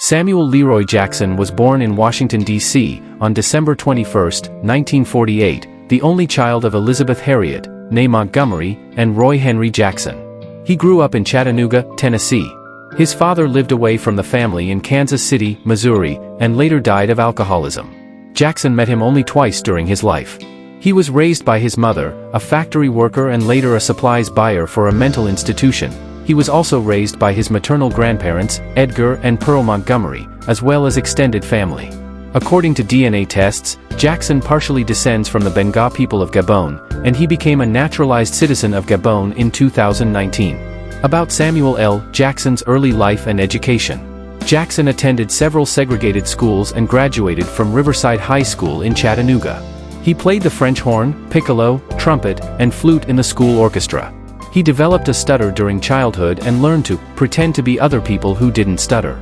Samuel Leroy Jackson was born in Washington, D.C., on December 21, 1948, the only child of Elizabeth Harriet, née Montgomery, and Roy Henry Jackson. He grew up in Chattanooga, Tennessee. His father lived away from the family in Kansas City, Missouri, and later died of alcoholism. Jackson met him only twice during his life. He was raised by his mother, a factory worker and later a supplies buyer for a mental institution. He was also raised by his maternal grandparents, Edgar and Pearl Montgomery, as well as extended family. According to DNA tests, Jackson partially descends from the Benga people of Gabon, and he became a naturalized citizen of Gabon in 2019. About Samuel L. Jackson's early life and education. Jackson attended several segregated schools and graduated from Riverside High School in Chattanooga. He played the French horn, piccolo, trumpet, and flute in the school orchestra. He developed a stutter during childhood and learned to pretend to be other people who didn't stutter.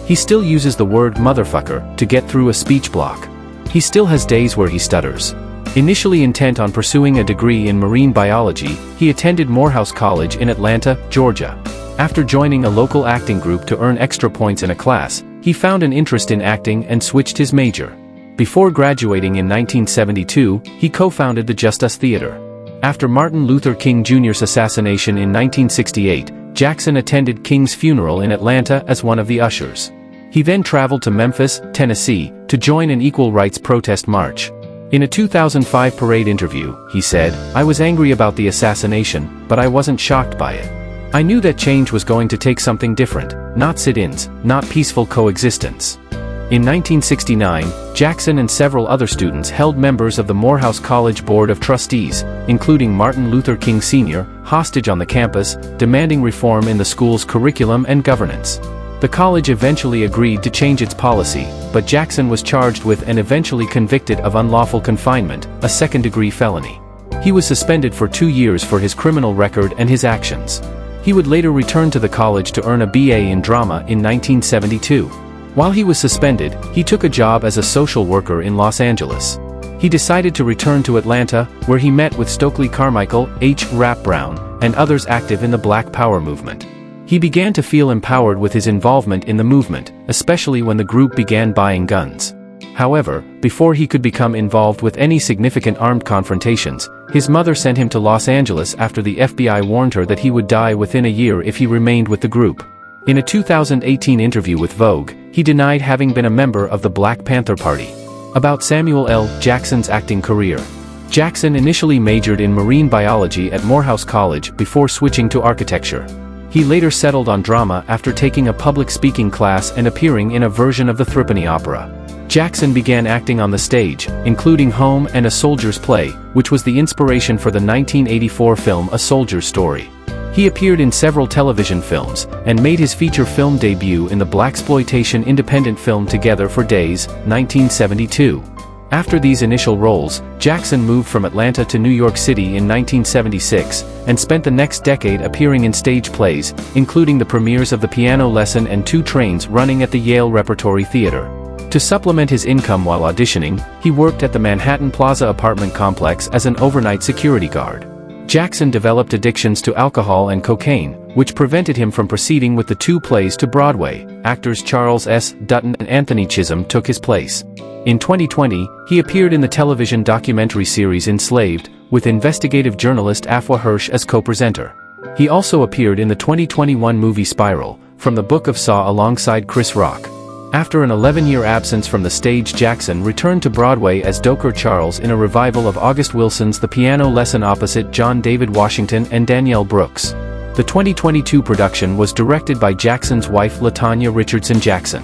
He still uses the word motherfucker to get through a speech block. He still has days where he stutters. Initially intent on pursuing a degree in marine biology, he attended Morehouse College in Atlanta, Georgia. After joining a local acting group to earn extra points in a class, he found an interest in acting and switched his major. Before graduating in 1972, he co-founded the Just Us Theater. After Martin Luther King Jr.'s assassination in 1968, Jackson attended King's funeral in Atlanta as one of the ushers. He then traveled to Memphis, Tennessee, to join an equal rights protest march. In a 2005 Parade interview, he said, "I was angry about the assassination, but I wasn't shocked by it. I knew that change was going to take something different, not sit-ins, not peaceful coexistence." In 1969, Jackson and several other students held members of the Morehouse College Board of Trustees, including Martin Luther King Sr., hostage on the campus, demanding reform in the school's curriculum and governance. The college eventually agreed to change its policy, but Jackson was charged with and eventually convicted of unlawful confinement, a second-degree felony. He was suspended for 2 years for his criminal record and his actions. He would later return to the college to earn a BA in drama in 1972. While he was suspended, he took a job as a social worker in Los Angeles. He decided to return to Atlanta, where he met with Stokely Carmichael, H. Rap Brown, and others active in the Black Power movement. He began to feel empowered with his involvement in the movement, especially when the group began buying guns. However, before he could become involved with any significant armed confrontations, his mother sent him to Los Angeles after the FBI warned her that he would die within a year if he remained with the group. In a 2018 interview with Vogue, he denied having been a member of the Black Panther Party. About Samuel L. Jackson's acting career. Jackson initially majored in marine biology at Morehouse College before switching to architecture. He later settled on drama after taking a public speaking class and appearing in a version of the Threepenny Opera. Jackson began acting on the stage, including Home and A Soldier's Play, which was the inspiration for the 1984 film A Soldier's Story. He appeared in several television films, and made his feature film debut in the blaxploitation independent film Together for Days, 1972. After these initial roles, Jackson moved from Atlanta to New York City in 1976, and spent the next decade appearing in stage plays, including the premieres of The Piano Lesson and Two Trains running at the Yale Repertory Theatre. To supplement his income while auditioning, he worked at the Manhattan Plaza apartment complex as an overnight security guard. Jackson developed addictions to alcohol and cocaine, which prevented him from proceeding with the 2 plays to Broadway. Actors Charles S. Dutton and Anthony Chisholm took his place. In 2020, he appeared in the television documentary series Enslaved, with investigative journalist Afua Hirsch as co-presenter. He also appeared in the 2021 movie Spiral, from the Book of Saw alongside Chris Rock. After an 11-year absence from the stage, Jackson returned to Broadway as Doaker Charles in a revival of August Wilson's The Piano Lesson opposite John David Washington and Danielle Brooks. The 2022 production was directed by Jackson's wife LaTanya Richardson Jackson.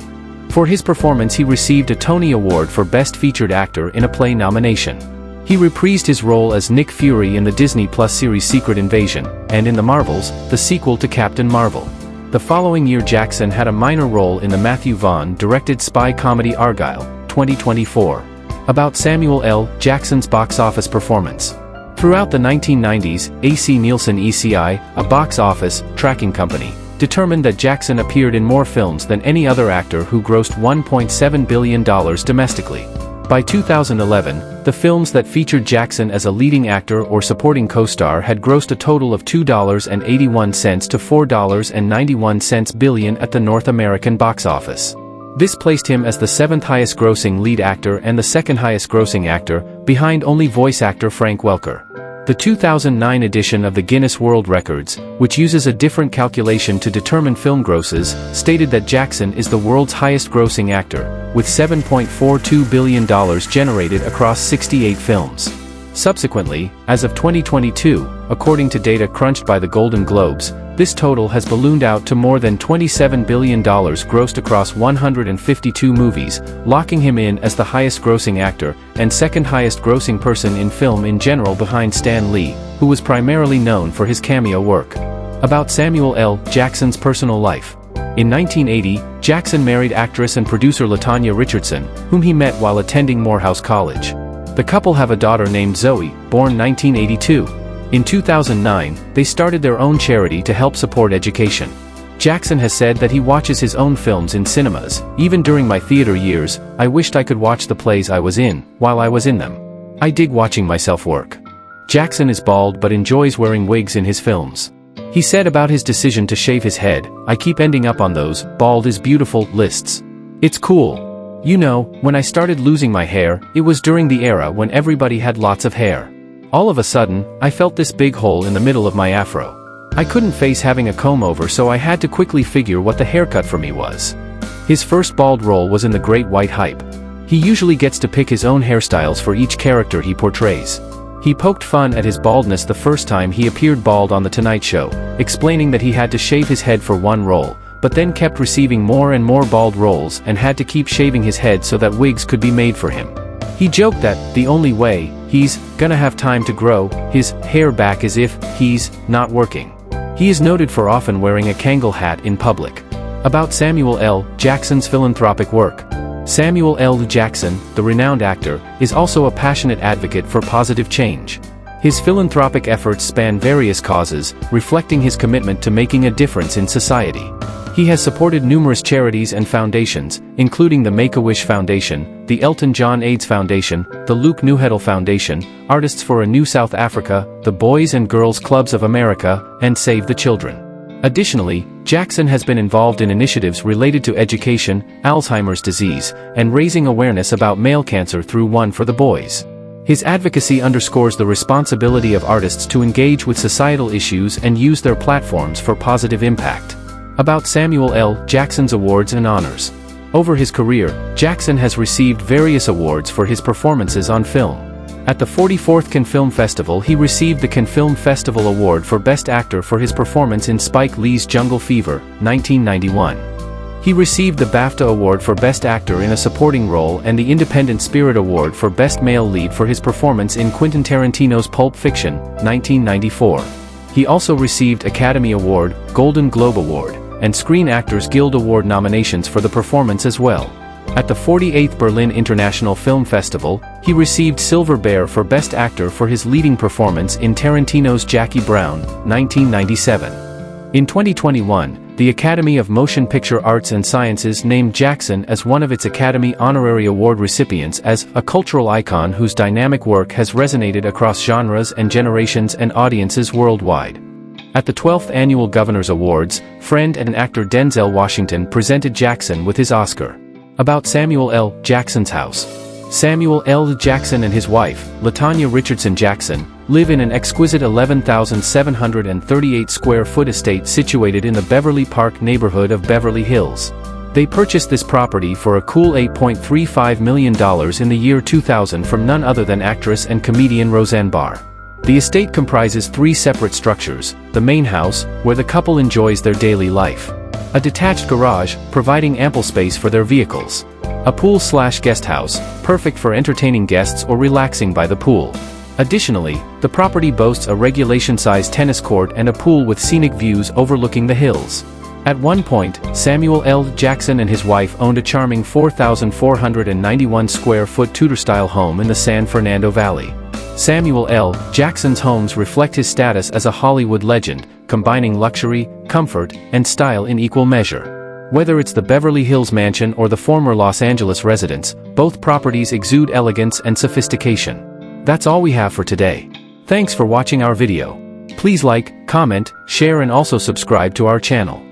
For his performance he received a Tony Award for Best Featured Actor in a Play nomination. He reprised his role as Nick Fury in the Disney Plus series Secret Invasion, and in The Marvels, the sequel to Captain Marvel. The following year Jackson had a minor role in the Matthew Vaughn-directed spy comedy Argylle, 2024. About Samuel L. Jackson's box office performance. Throughout the 1990s, AC Nielsen ECI, a box office tracking company, determined that Jackson appeared in more films than any other actor who grossed $1.7 billion domestically. By 2011, the films that featured Jackson as a leading actor or supporting co-star had grossed a total of $2.81 to $4.91 billion at the North American box office. This placed him as the 7th highest grossing lead actor and the 2nd highest grossing actor, behind only voice actor Frank Welker. The 2009 edition of the Guinness World Records, which uses a different calculation to determine film grosses, stated that Jackson is the world's highest grossing actor, with $7.42 billion generated across 68 films. Subsequently, as of 2022, according to data crunched by the Golden Globes, this total has ballooned out to more than $27 billion grossed across 152 movies, locking him in as the highest grossing actor and 2nd highest grossing person in film in general behind Stan Lee, who was primarily known for his cameo work. About Samuel L. Jackson's personal life. In 1980, Jackson married actress and producer LaTanya Richardson, whom he met while attending Morehouse College. The couple have a daughter named Zoe, born 1982. In 2009, they started their own charity to help support education. Jackson has said that he watches his own films in cinemas. Even during my theater years, I wished I could watch the plays I was in, while I was in them. I dig watching myself work. Jackson is bald but enjoys wearing wigs in his films. He said about his decision to shave his head, "I keep ending up on those, bald is beautiful, lists. It's cool. You know, when I started losing my hair, it was during the era when everybody had lots of hair. All of a sudden, I felt this big hole in the middle of my afro. I couldn't face having a comb over, so I had to quickly figure what the haircut for me was." His first bald role was in The Great White Hype. He usually gets to pick his own hairstyles for each character he portrays. He poked fun at his baldness the first time he appeared bald on The Tonight Show, explaining that he had to shave his head for one role, but then kept receiving more and more bald roles and had to keep shaving his head so that wigs could be made for him. He joked that the only way he's gonna have time to grow his hair back is if he's not working. He is noted for often wearing a Kangol hat in public. About Samuel L. Jackson's philanthropic work. Samuel L. Jackson, the renowned actor, is also a passionate advocate for positive change. His philanthropic efforts span various causes, reflecting his commitment to making a difference in society. He has supported numerous charities and foundations, including the Make-A-Wish Foundation, the Elton John AIDS Foundation, the Luke Newhedel Foundation, Artists for a New South Africa, the Boys and Girls Clubs of America, and Save the Children. Additionally, Jackson has been involved in initiatives related to education, Alzheimer's disease, and raising awareness about male cancer through One for the Boys. His advocacy underscores the responsibility of artists to engage with societal issues and use their platforms for positive impact. About Samuel L. Jackson's awards and honors. Over his career, Jackson has received various awards for his performances on film. At the 44th Cannes Film Festival, he received the Cannes Film Festival Award for Best Actor for his performance in Spike Lee's Jungle Fever, 1991. He received the BAFTA Award for Best Actor in a Supporting Role and the Independent Spirit Award for Best Male Lead for his performance in Quentin Tarantino's Pulp Fiction, 1994. He also received Academy Award, Golden Globe Award, and Screen Actors Guild Award nominations for the performance as well. At the 48th Berlin International Film Festival, he received Silver Bear for Best Actor for his leading performance in Tarantino's Jackie Brown, 1997. In 2021, the Academy of Motion Picture Arts and Sciences named Jackson as one of its Academy Honorary Award recipients as a cultural icon whose dynamic work has resonated across genres and generations and audiences worldwide. At the 12th Annual Governors Awards, friend and actor Denzel Washington presented Jackson with his Oscar. About Samuel L. Jackson's house. Samuel L. Jackson and his wife, LaTanya Richardson Jackson, live in an exquisite 11,738 square foot estate situated in the Beverly Park neighborhood of Beverly Hills. They purchased this property for a cool $8.35 million in the year 2000 from none other than actress and comedian Roseanne Barr. The estate comprises 3 separate structures: the main house, where the couple enjoys their daily life; a detached garage, providing ample space for their vehicles; a pool/guest house, perfect for entertaining guests or relaxing by the pool. Additionally, the property boasts a regulation-sized tennis court and a pool with scenic views overlooking the hills. At one point, Samuel L. Jackson and his wife owned a charming 4,491 square foot Tudor-style home in the San Fernando Valley. Samuel L. Jackson's homes reflect his status as a Hollywood legend, combining luxury, comfort, and style in equal measure. Whether it's the Beverly Hills mansion or the former Los Angeles residence, both properties exude elegance and sophistication. That's all we have for today. Thanks for watching our video. Please like, comment, share and also subscribe to our channel.